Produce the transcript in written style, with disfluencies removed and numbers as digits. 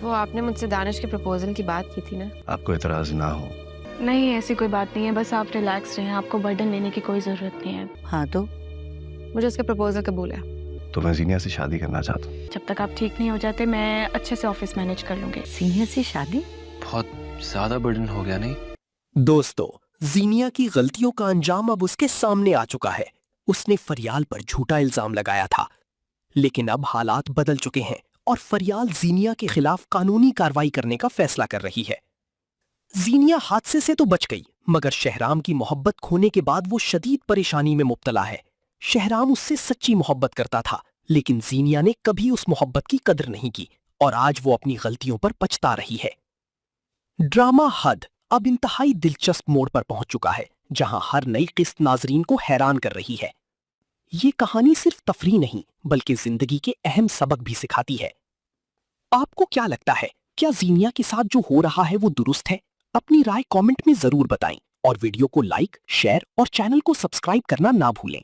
वो आपने मुझसे दानिश के प्रपोजल की बात की थी ना? आपको इतराज ना हो। नहीं, ऐसी कोई बात नहीं है, बस आप रिलैक्स रहें, आपको बर्डन लेने की कोई जरूरत नहीं है। हाँ तो मुझे उसका प्रपोजल कबूल है। तो मैं जीनिया से शादी करना चाहता हूँ। जब तक आप ठीक नहीं हो जाते मैं अच्छे से ऑफिस मैनेज कर लूंगी। सीनियर से शादी? बहुत ज्यादा बर्डन हो गया नहीं? दोस्तों, जीनिया की गलतियों का अंजाम अब उसके सामने आ चुका है। उसने फरियाल पर झूठा इल्जाम लगाया था, लेकिन अब हालात बदल चुके हैं और फरियाल जीनिया के खिलाफ कानूनी कार्रवाई करने का फैसला कर रही है। जीनिया हादसे से तो बच गई, मगर शहराम की मोहब्बत खोने के बाद वो शदीद परेशानी में मुब्तला है। शहराम उससे सच्ची मोहब्बत करता था, लेकिन जीनिया ने कभी उस मोहब्बत की कदर नहीं की और आज वो अपनी गलतियों पर पछता रही है। ड्रामा हद अब इंतहाई दिलचस्प मोड़ पर पहुंच चुका है, जहां हर नई किस्त नाजरीन को हैरान कर रही है। ये कहानी सिर्फ तफरीह नहीं, बल्कि जिंदगी के अहम सबक भी सिखाती है। आपको क्या लगता है, क्या जीनिया के साथ जो हो रहा है वो दुरुस्त है? अपनी राय कमेंट में जरूर बताएं और वीडियो को लाइक, शेयर और चैनल को सब्सक्राइब करना ना भूलें।